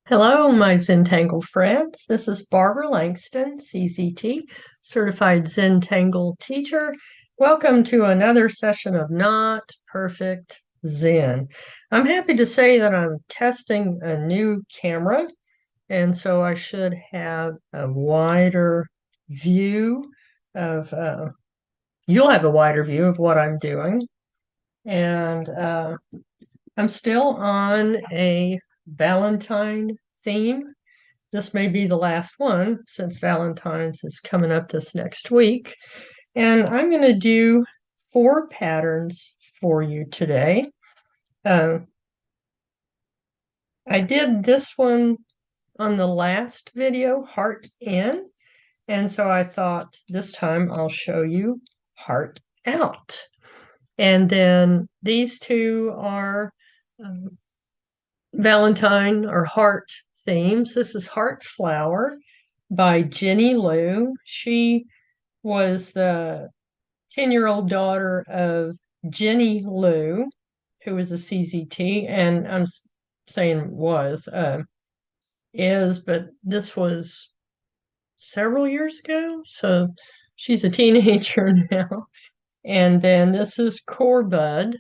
Hello, my Zentangle friends. This is Barbara Langston, CZT, Certified Zentangle Teacher. Welcome to another session of Not Perfect Zen. I'm happy to say that I'm testing a new camera, and so I should have a wider view of, you'll have a wider view of what I'm doing. And I'm still on a Valentine theme. This may be the last one since Valentine's is coming up this next week. And I'm going to do 4 patterns for you today. I did this one on the last video, Heart In. And so I thought this time I'll show you Heart Out. And then these two are Valentine or heart themes. This is Heart Flower by Jenny Liu. She was the 10-year-old daughter of Jenny Liu, who was a CZT, and I'm saying was, is, but this was several years ago, so she's a teenager now. And then this is Corebud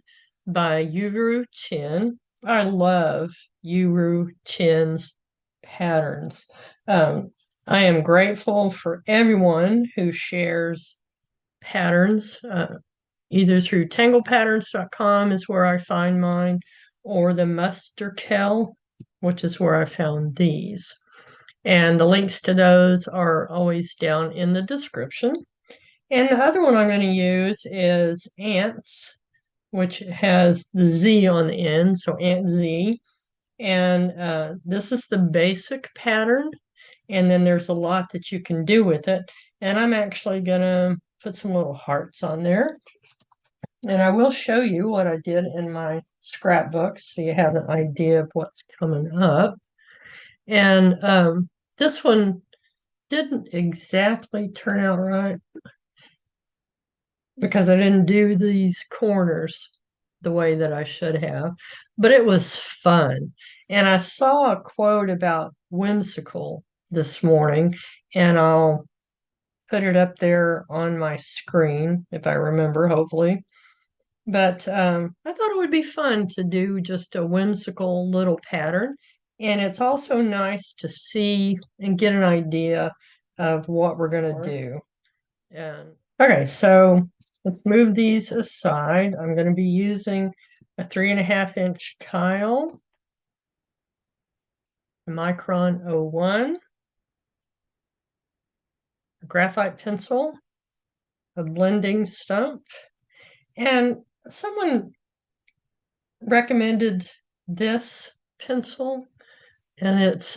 by YuRu Chen. I love YuRu Chen's patterns. I am grateful for everyone who shares patterns, either through tanglepatterns.com is where I find mine, or the Musterkel, which is where I found these. And the links to those are always down in the description. And the other one I'm going to use is Antz, which has the Z on the end, so Antz Z. And this is the basic pattern, and then there's a lot that you can do with it. And I'm actually going to put some little hearts on there. And I will show you what I did in my scrapbooks so you have an idea of what's coming up. And this one didn't exactly turn out right because I didn't do these corners the way that I should have, but it was fun. And I saw a quote about Whimsical this morning, and I'll put it up there on my screen if I remember, hopefully. But I thought it would be fun to do just a whimsical little pattern. And it's also nice to see and get an idea of what we're going to do. And okay, so let's move these aside. I'm going to be using a 3.5-inch tile, a Micron 01, a graphite pencil, a blending stump, and someone recommended this pencil, and it's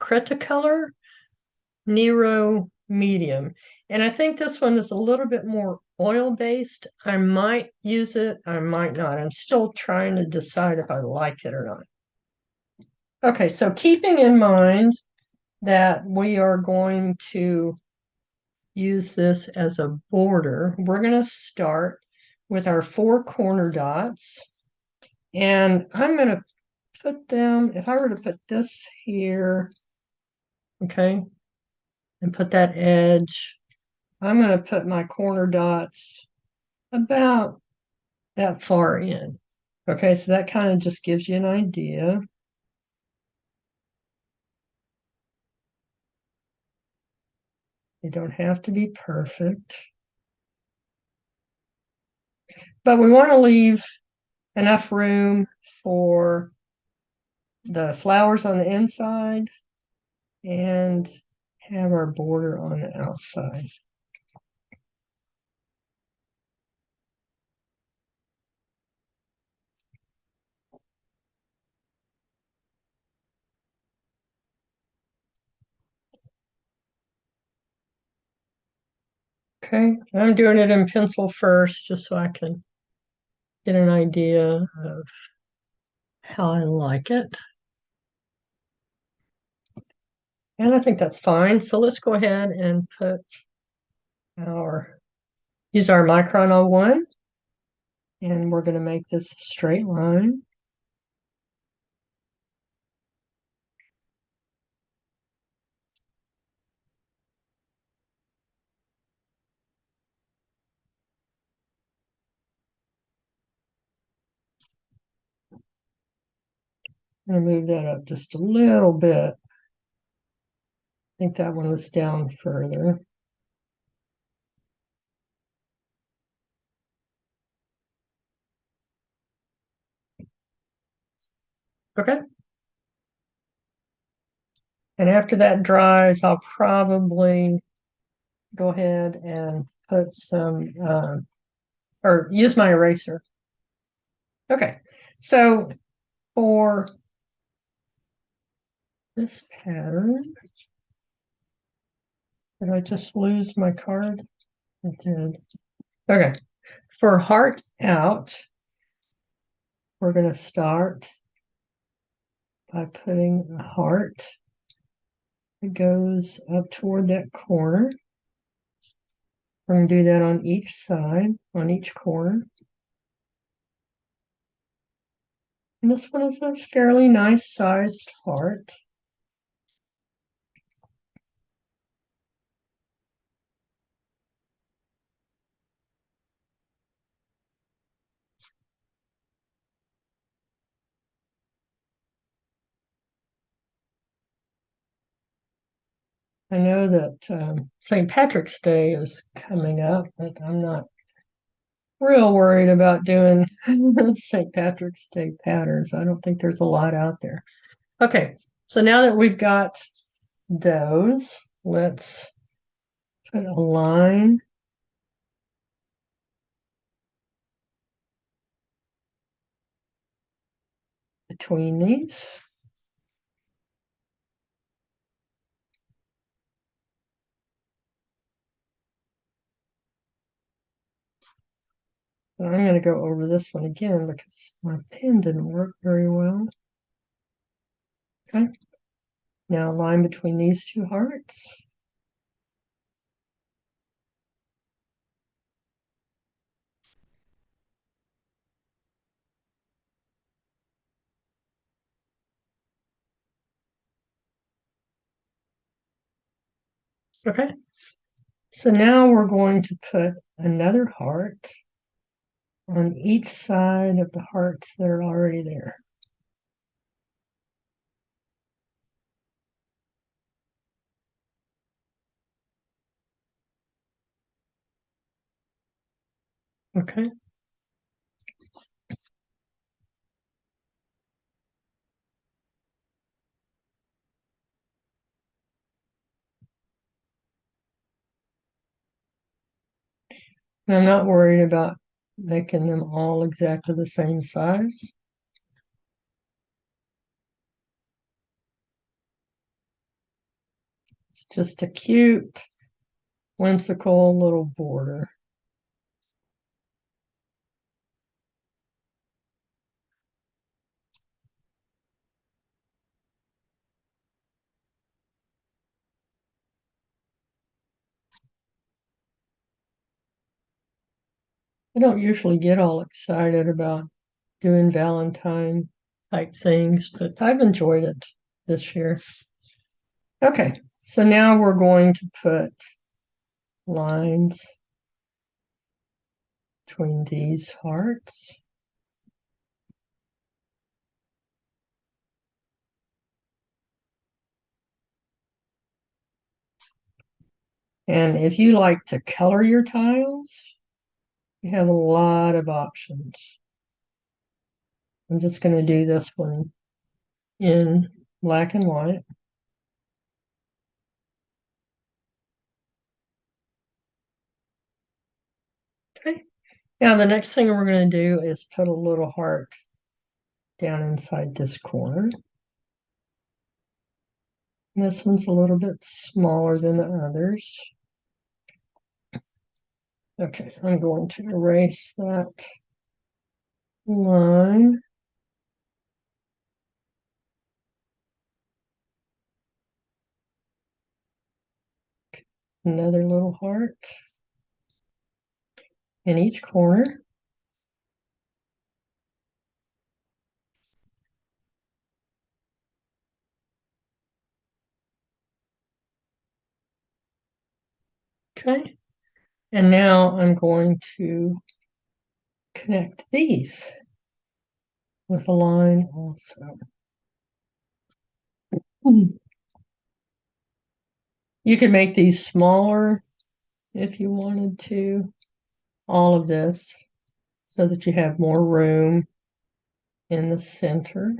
Cretacolor Nero Medium. And I think this one is a little bit more oil-based. I might use it, I might not. I'm still trying to decide if I like it or not. Okay, so keeping in mind that we are going to use this as a border, we're going to start with our 4 corner dots. And I'm going to put them, if I were to put this here, okay, and put that edge, I'm going to put my corner dots about that far in. Okay, so that kind of just gives you an idea. They don't have to be perfect. But we want to leave enough room for the flowers on the inside and have our border on the outside. Okay, I'm doing it in pencil first just so I can get an idea of how I like it. And I think that's fine. So let's go ahead and use our Micron 01, and we're going to make this a straight line. I'm going to move that up just a little bit. I think that one was down further. Okay. And after that dries, I'll probably go ahead and put some, or use my eraser. Okay. So for this pattern, did I just lose my card? I did. Okay. For heart out, we're going to start by putting a heart. It goes up toward that corner. We're going to do that on each side, on each corner. And this one is a fairly nice sized heart. I know that St. Patrick's Day is coming up, but I'm not real worried about doing St. Patrick's Day patterns. I don't think there's a lot out there. Okay, so now that we've got those, let's put a line between these. And I'm going to go over this one again because my pen didn't work very well. Okay. Now a line between these two hearts. Okay. So now we're going to put another heart on each side of the hearts that are already there. Okay. And I'm not worried about making them all exactly the same size. It's just a cute, whimsical little border. I don't usually get all excited about doing Valentine type things, but I've enjoyed it this year. Okay, so now we're going to put lines between these hearts. And if you like to color your tiles, you have a lot of options. I'm just going to do this one in black and white. Okay. Now the next thing we're going to do is put a little heart down inside this corner. And this one's a little bit smaller than the others. Okay, I'm going to erase that line. Another little heart in each corner. Okay, and now I'm going to connect these with a line also. You can make these smaller if you wanted to, all of this, so that you have more room in the center.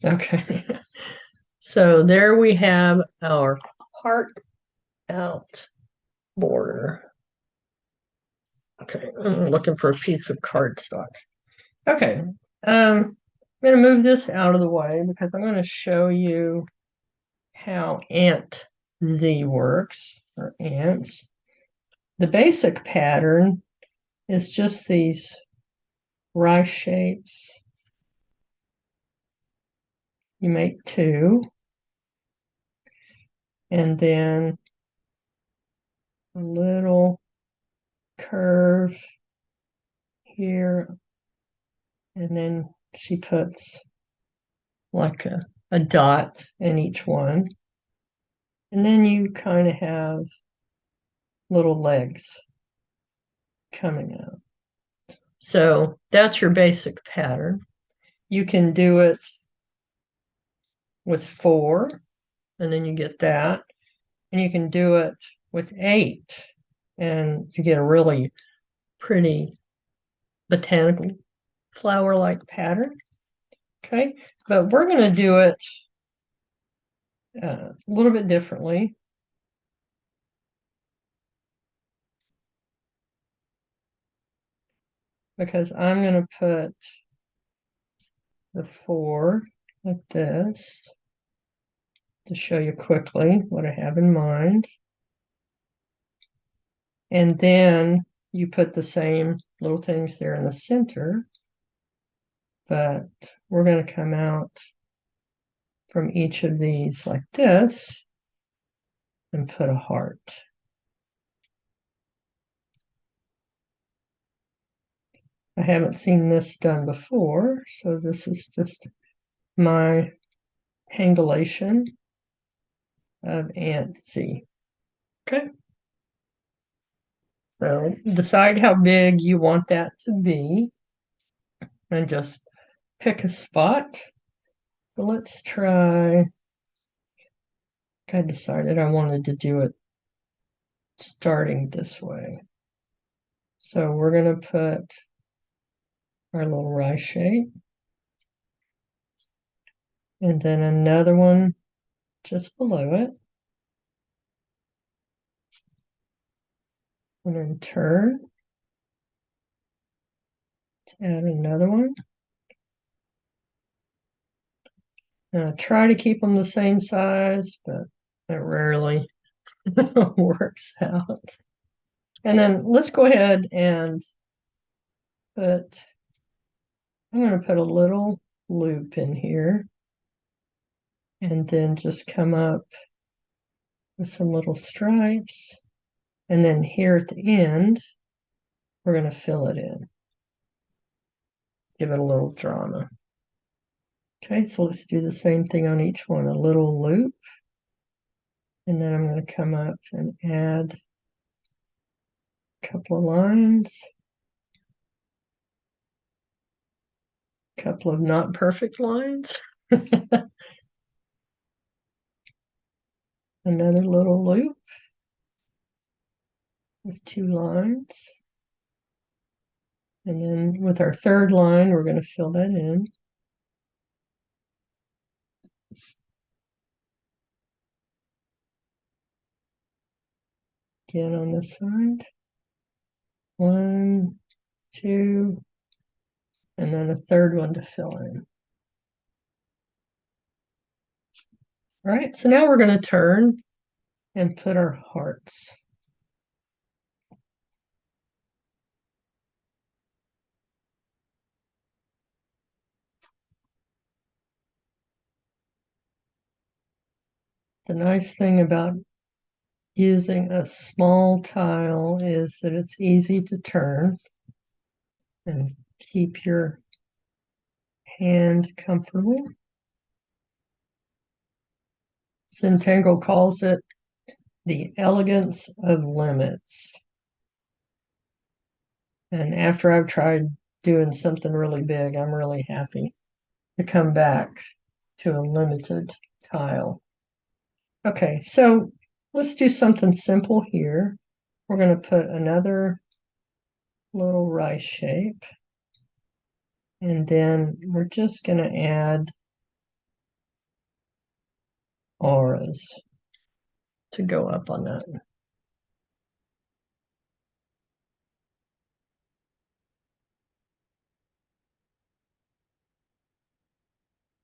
Okay, so there we have our heart out border. Okay, I'm looking for a piece of cardstock. Okay, I'm going to move this out of the way because I'm going to show you how Antz works, or Antz. The basic pattern is just these rice shapes. You make two, and then a little curve here, and then she puts like a dot in each one. And then you kind of have little legs coming out. So that's your basic pattern. You can do it with 4, and then you get that. And you can do it with 8, and you get a really pretty botanical flower-like pattern. Okay, but we're going to do it a little bit differently. Because I'm going to put the 4 like this to show you quickly what I have in mind. And then you put the same little things there in the center, but we're going to come out from each of these like this and put a heart. I haven't seen this done before, so this is just my hangulation of Antz. Okay. So decide how big you want that to be and just pick a spot. So let's try. I decided I wanted to do it starting this way. So we're going to put our little rice shape, and then another one just below it, and then turn to add another one. Now try to keep them the same size, but it rarely works out. And then let's go ahead and put, I'm going to put a little loop in here, and then just come up with some little stripes. And then here at the end, we're going to fill it in. Give it a little drama. Okay, so let's do the same thing on each one. A little loop. And then I'm going to come up and add a couple of lines. A couple of not perfect lines. Another little loop with 2 lines. And then with our third line, we're going to fill that in. Again on this side. 1, 2, and then a third one to fill in. All right, so now we're going to turn and put our hearts. The nice thing about using a small tile is that it's easy to turn and keep your hand comfortable. Zentangle calls it The Elegance of Limits. And after I've tried doing something really big, I'm really happy to come back to a limited tile. Okay, so let's do something simple here. We're going to put another little rice shape. And then we're just going to add auras to go up on that.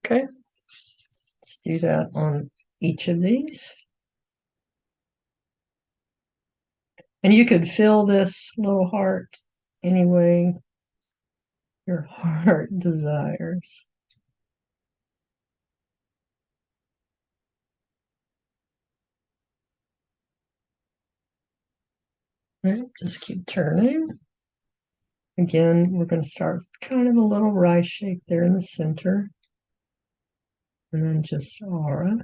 Okay, let's do that on each of these. And you could fill this little heart any way your heart desires. Right, just keep turning. Again, we're going to start kind of a little rice shape there in the center. And then just aura.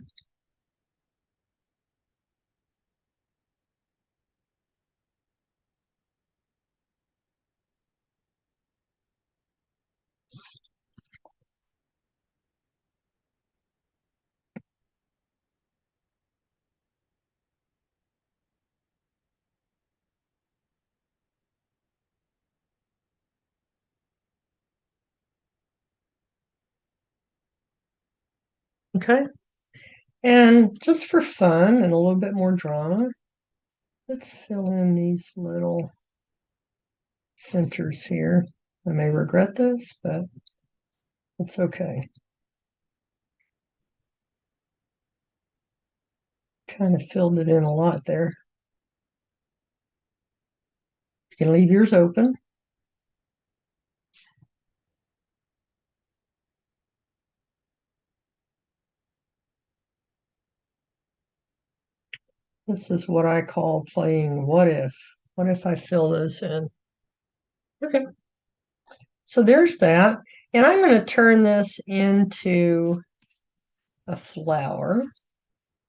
Okay. And just for fun and a little bit more drama, let's fill in these little centers here. I may regret this, but it's okay. Kind of filled it in a lot there. You can leave yours open. This is what I call playing what if. What if I fill this in? Okay. So there's that. And I'm going to turn this into a flower.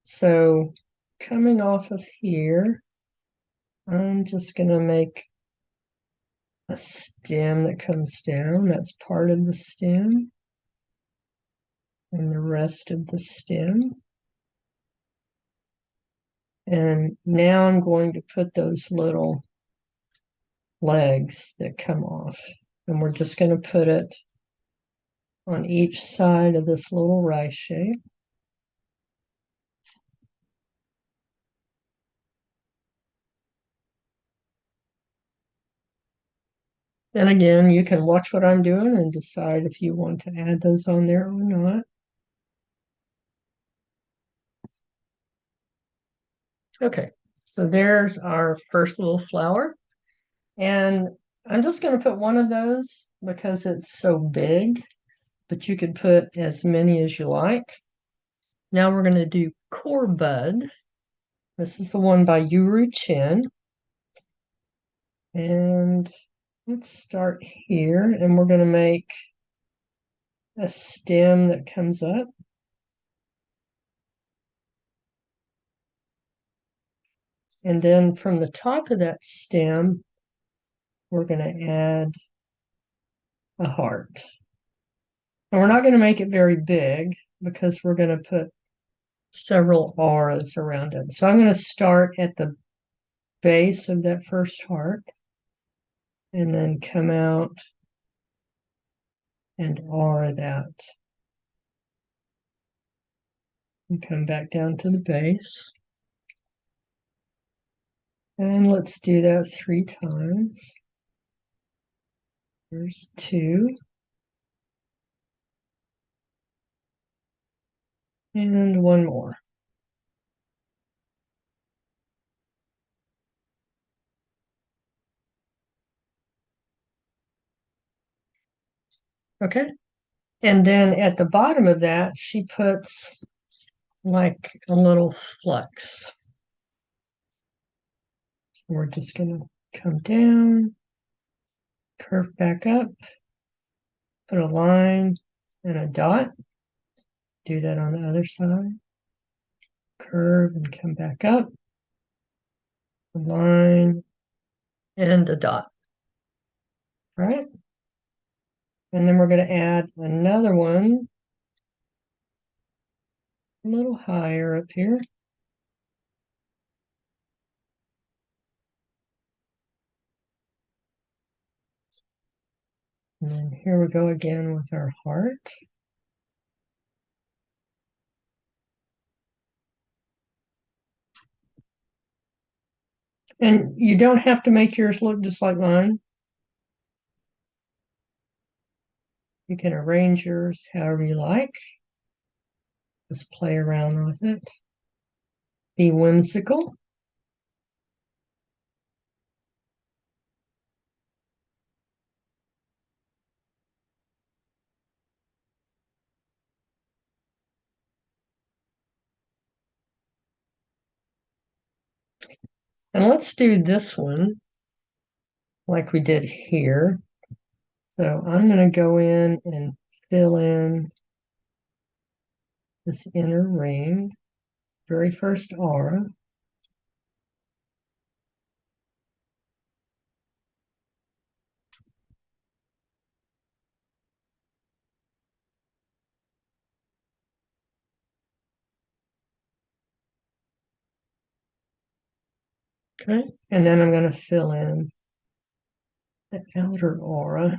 So coming off of here, I'm just going to make a stem that comes down. That's part of the stem. And the rest of the stem. And now I'm going to put those little legs that come off. And we're just going to put it on each side of this little rice shape. And again, you can watch what I'm doing and decide if you want to add those on there or not. Okay, so there's our first little flower. And I'm just going to put one of those because it's so big, but you could put as many as you like. Now we're going to do Corebud. This is the one by YuRu Chen. And let's start here, and we're going to make a stem that comes up. And then from the top of that stem, we're going to add a heart. And we're not going to make it very big because we're going to put several auras around it. So I'm going to start at the base of that first heart and then come out and aura that. And come back down to the base. And let's do that 3 times. There's 2. And 1 more. Okay. And then at the bottom of that, she puts like a little flux. So we're just going to come down, curve back up, put a line and a dot. Do that on the other side. Curve and come back up. a line, and a dot. All right. And then we're going to add another one a little higher up here. And then here we go again with our heart. And you don't have to make yours look just like mine. You can arrange yours however you like. Just play around with it. Be whimsical. And let's do this one like we did here. So I'm going to go in and fill in this inner ring, very first aura. Okay, and then I'm going to fill in the outer aura.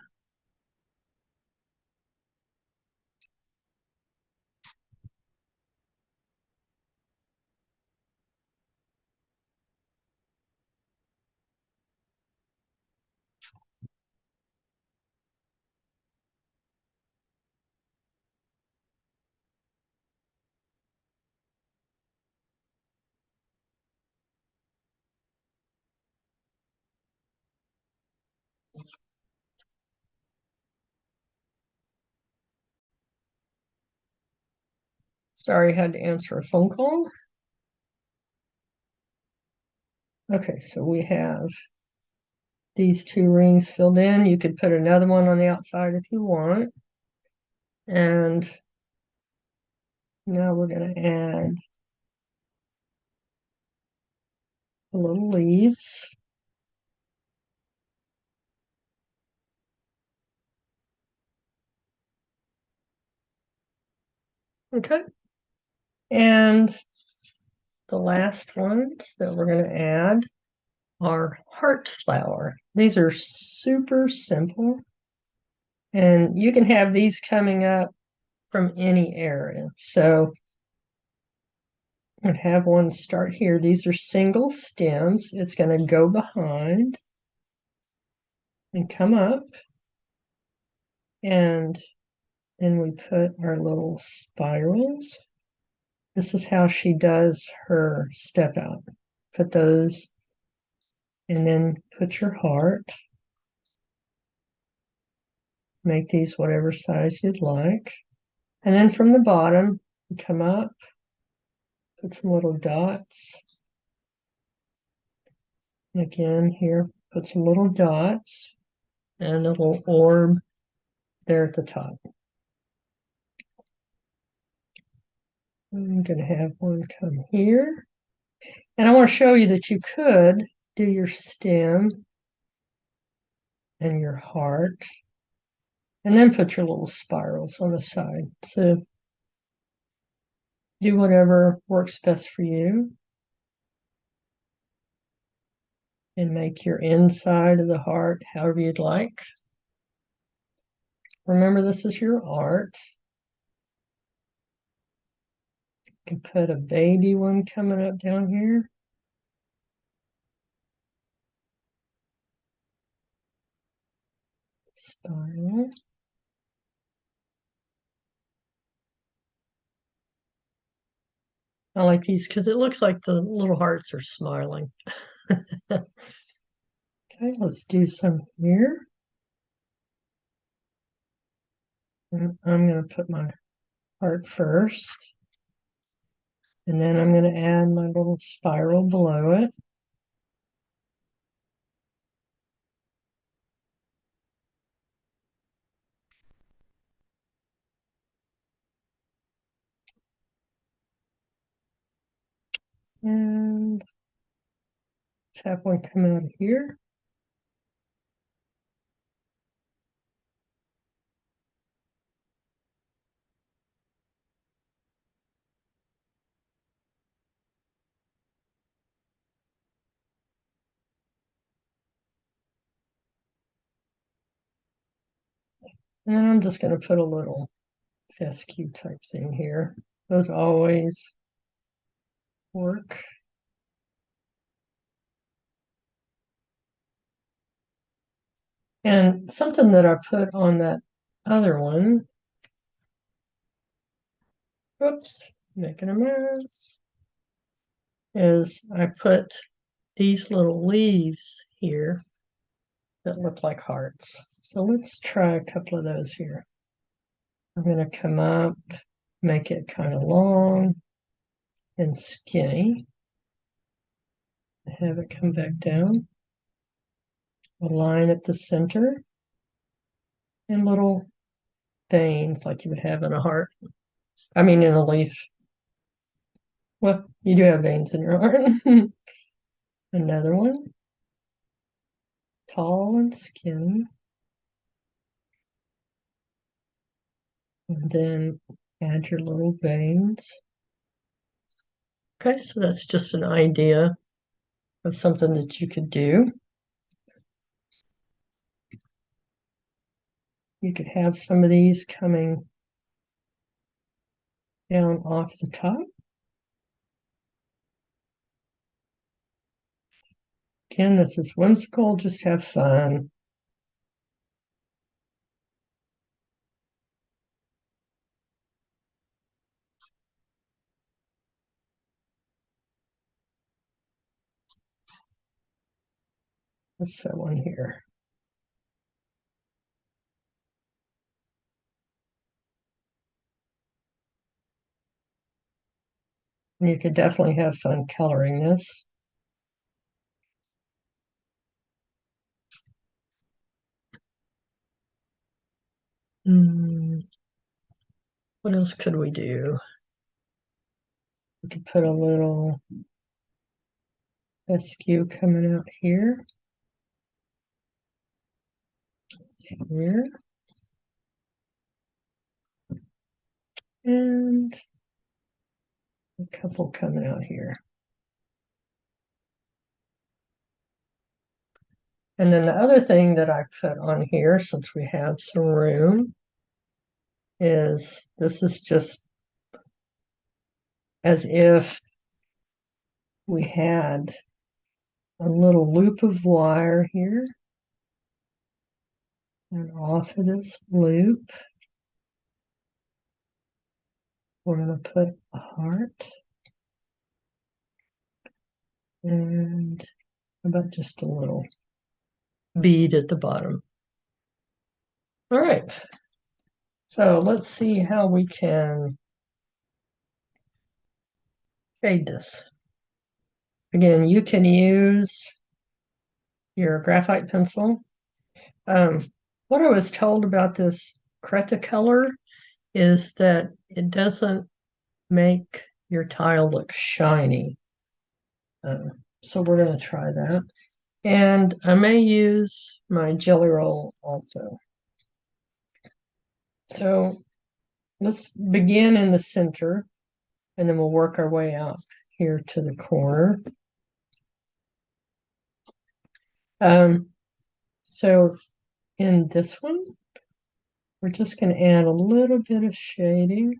Sorry, I had to answer a phone call. Okay, so we have these two rings filled in. You could put another one on the outside if you want. And now we're going to add the little leaves. Okay. And the last ones that we're going to add are heart flower. These are super simple. And you can have these coming up from any area. So I have one start here. These are single stems. It's going to go behind and come up. And then we put our little spirals. This is how she does her step out. Put those and then put your heart. Make these whatever size you'd like. And then from the bottom, come up, put some little dots. And again, here, put some little dots and a little orb there at the top. I'm going to have one come here. And I want to show you that you could do your stem and your heart and then put your little spirals on the side. So do whatever works best for you and make your inside of the heart however you'd like. Remember, this is your art. You can put a baby one coming up down here. Spiral. I like these because it looks like the little hearts are smiling. Okay, let's do some here. And I'm going to put my heart first. And then I'm going to add my little spiral below it. And Let's have one come out of here. And then I'm just going to put a little fescue type thing here. Those always work. And something that I put on that other one, whoops, making a mess, is I put these little leaves here that look like hearts. So let's try a couple of those here. I'm going to come up, make it kind of long and skinny. Have it come back down. A line at the center and little veins like you would have in a heart. I mean, in a leaf. Well, you do have veins in your heart. Another one. Tall and skinny. And then add your little veins. Okay, so that's just an idea of something that you could do. You could have some of these coming down off the top. Again, this is whimsical, just have fun. Let's set one here. And you could definitely have fun coloring this. What else could we do? We could put a little fescue coming out here. Here. And a couple coming out here. And then the other thing that I put on here, since we have some room, is this is just as if we had a little loop of wire here. And off of this loop, we're going to put a heart. And about just a little bead at the bottom. All right. So let's see how we can shade this. Again, you can use your graphite pencil. What I was told about this Cretacolor is that it doesn't make your tile look shiny. So we're going to try that. And I may use my jelly roll also. So let's begin in the center, and then we'll work our way out here to the corner. So in this one, we're just going to add a little bit of shading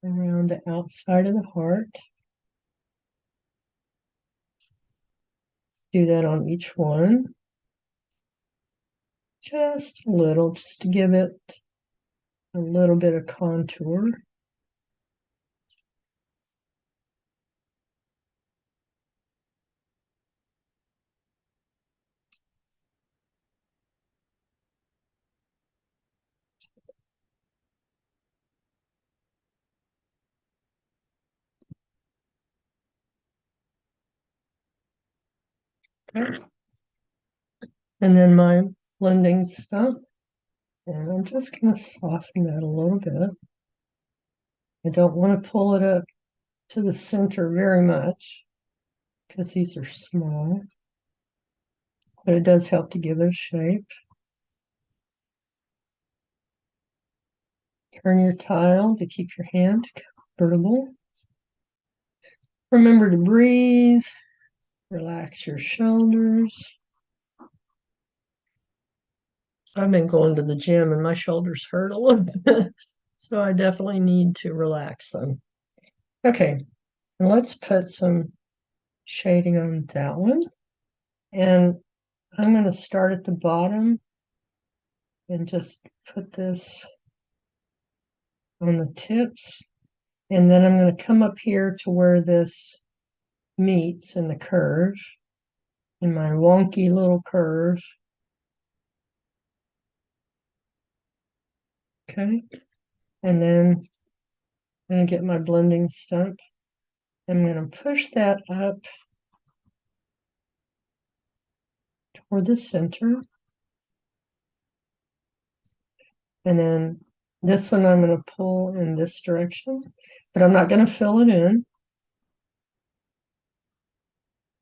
around the outside of the heart. Let's do that on each one. Just a little, just to give it a little bit of contour. And then my blending stuff. And I'm just going to soften that a little bit. I don't want to pull it up to the center very much. because these are small, but it does help to give it a shape. Turn your tile to keep your hand comfortable. Remember to breathe, relax your shoulders. I've been going to the gym and my shoulders hurt a little bit, so I definitely need to relax them. Okay, and let's put some shading on that one. And I'm going to start at the bottom and just put this on the tips. And then I'm going to come up here to where this meets in the curve, in my wonky little curve. Okay, and then I'm going to get my blending stump. I'm going to push that up toward the center. And then this one I'm going to pull in this direction, but I'm not going to fill it in.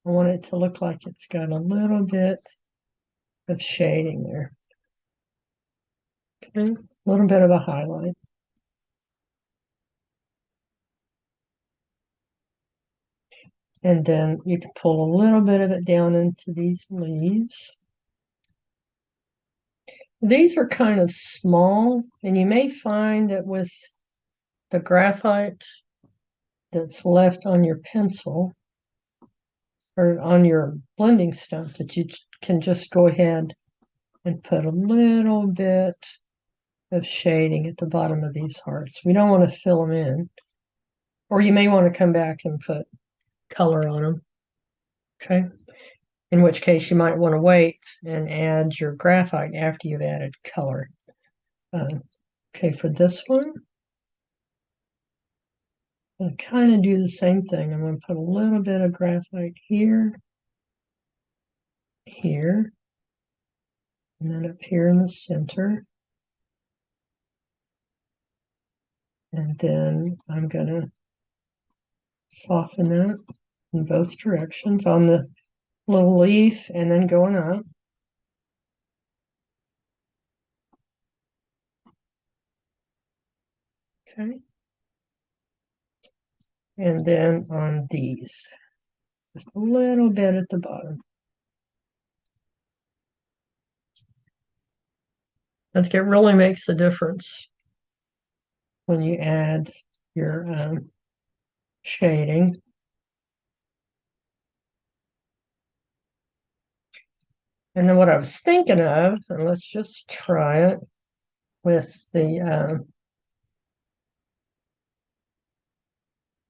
I want it to look like it's got a little bit of shading there. Okay, a little bit of a highlight. And then you can pull a little bit of it down into these leaves. These are kind of small, and you may find that with the graphite that's left on your pencil or on your blending stump that you can just go ahead and put a little bit of shading at the bottom of these hearts. We don't want to fill them in, or you may want to come back and put color on them. Okay, in which case you might want to wait and add your graphite after you've added color. Okay, for this one, I'm going to kind of do the same thing. I'm going to put a little bit of graphite here, here, and then up here in the center. And then I'm going to soften that in both directions on the little leaf and then going up. Okay. And then on these, just a little bit at the bottom. I think it really makes a difference when you add your shading. And then what I was thinking of, and let's just try it with the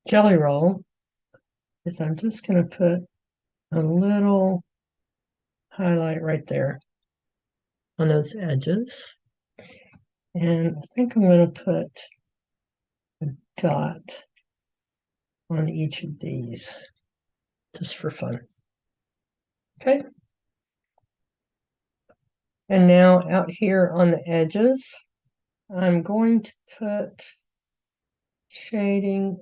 jelly roll, is I'm just going to put a little highlight right there on those edges. And I think I'm going to put a dot on each of these just for fun. Okay. And now out here on the edges, I'm going to put shading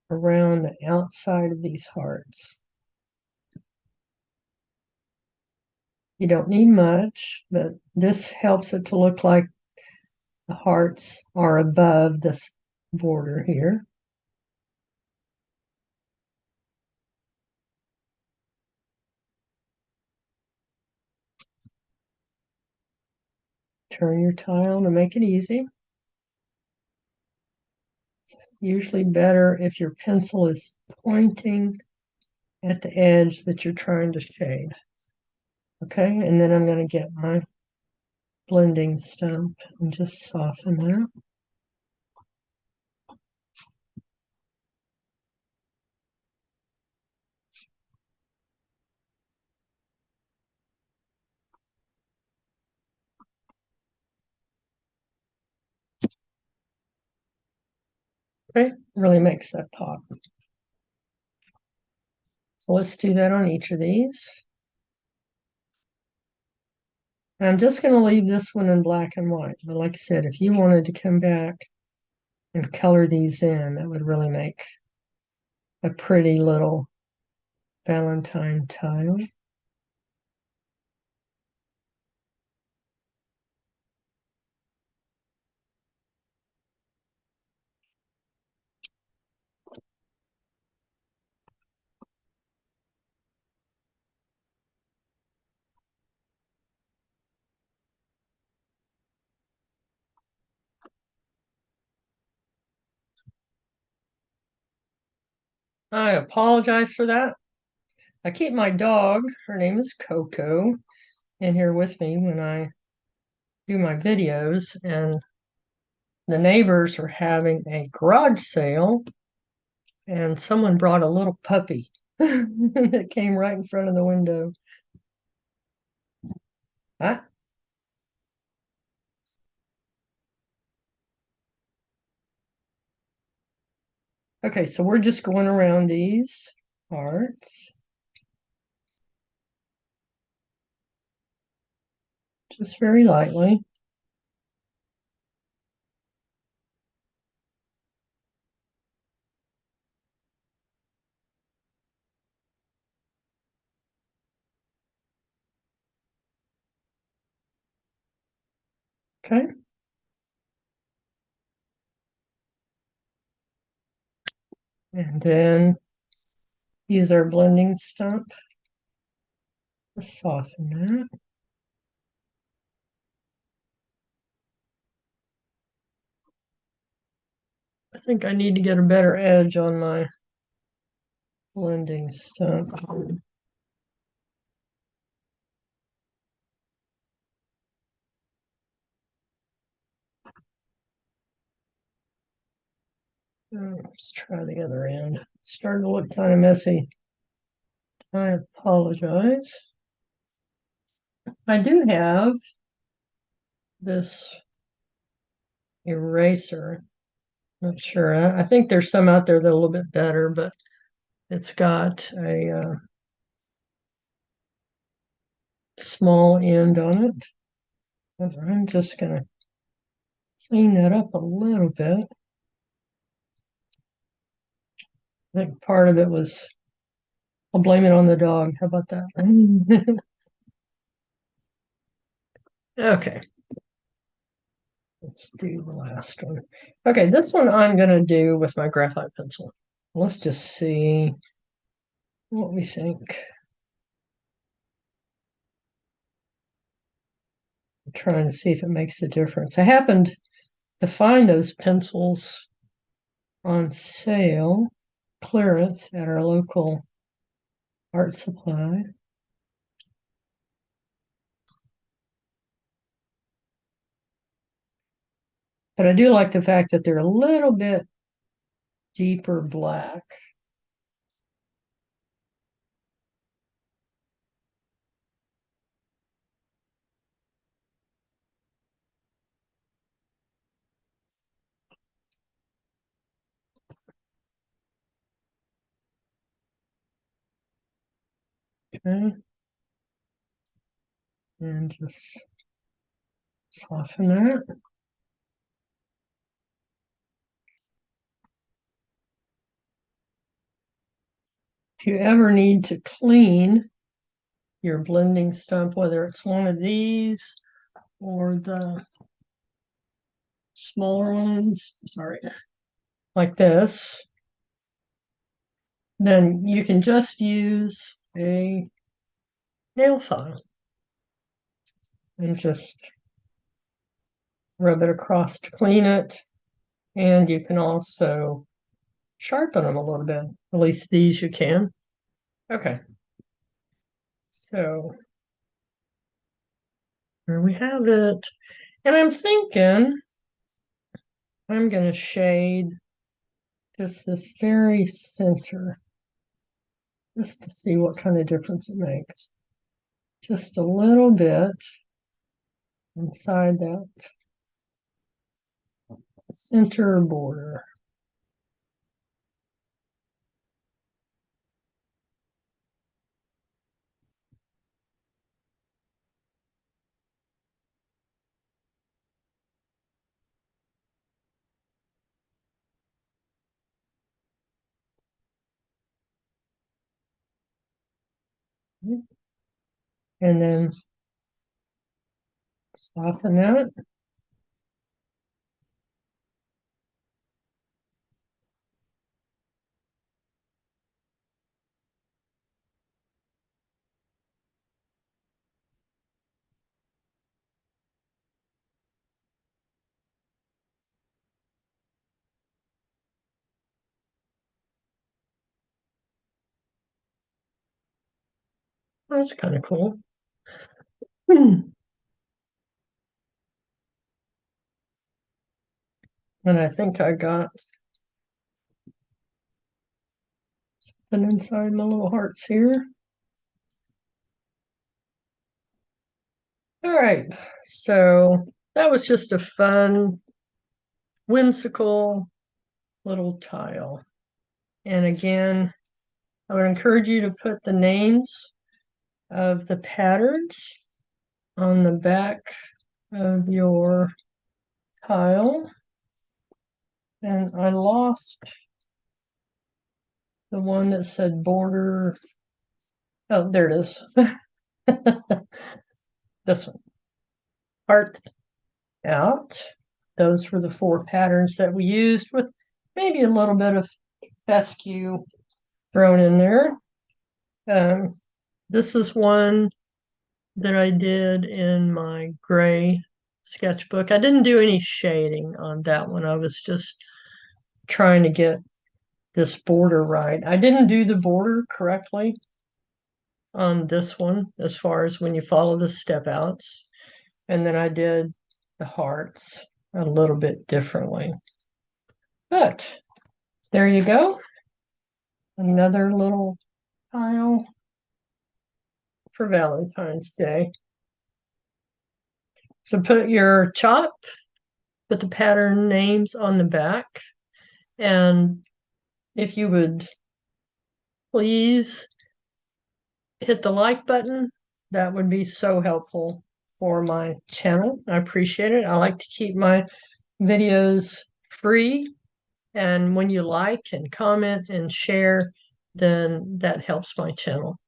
around the outside of these hearts. You don't need much, but this helps it to look like the hearts are above this border here. Turn your tile to make it easy. It's usually better if your pencil is pointing at the edge that you're trying to shade. Okay, and then I'm going to get my blending stump and just soften that. Okay, really makes that pop. So let's do that on each of these. And I'm just going to leave this one in black and white. But like I said, if you wanted to come back and color these in, that would really make a pretty little Valentine tile. I apologize for that. I keep my dog, her name is Coco, in here with me when I do my videos, and the neighbors are having a garage sale, and someone brought a little puppy that came right in front of the window. Ah, okay, so we're just going around these parts, just very lightly. Okay. And then use our blending stump to soften that. I think I need to get a better edge on my blending stump. Let's try the other end. It's starting to look kind of messy. I apologize. I do have this eraser. Not sure. I think there's some out there that are a little bit better, but it's got a small end on it. And I'm just going to clean that up a little bit. I think part of it was, I'll blame it on the dog. How about that? Okay. Let's do the last one. Okay, this one I'm going to do with my graphite pencil. Let's just see what we think. I'm trying to see if it makes a difference. I happened to find those pencils on sale, clearance at our local art supply. But I do like the fact that they're a little bit deeper black. Okay. And just soften that. If you ever need to clean your blending stump, whether it's one of these or the smaller ones, sorry, like this, then you can just use a nail file and just rub it across to clean it. And you can also sharpen them a little bit. At least these you can. Okay. So here we have it. And I'm thinking I'm going to shade just this very center, just to see what kind of difference it makes. Just a little bit inside that center border. And then soften that. That's kind of cool. And I think I got something inside my little hearts here. All right, so that was just a fun, whimsical little tile. And again, I would encourage you to put the names of the patterns on the back of your tile. And I lost the one that said border. Oh, there it is. This one. Heart out. Those were the 4 patterns that we used, with maybe a little bit of fescue thrown in there. This is one that I did in my gray sketchbook. I didn't do any shading on that one. I was just trying to get this border right. I didn't do the border correctly on this one as far as when you follow the step outs. And then I did the hearts a little bit differently. But there you go. Another little tile for Valentine's Day. So put your chop, put the pattern names on the back, and if you would please hit the like button, that would be so helpful for my channel. I appreciate it. I like to keep my videos free, and when you like and comment and share, then that helps my channel.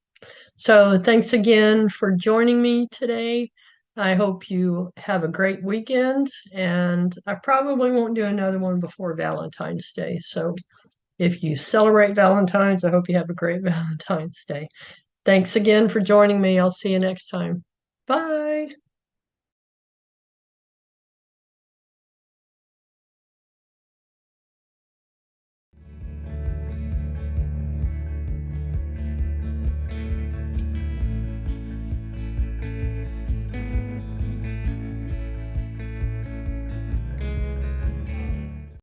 So thanks again for joining me today. I hope you have a great weekend, and I probably won't do another one before Valentine's Day. So if you celebrate Valentine's, I hope you have a great Valentine's Day. Thanks again for joining me. I'll see you next time. Bye.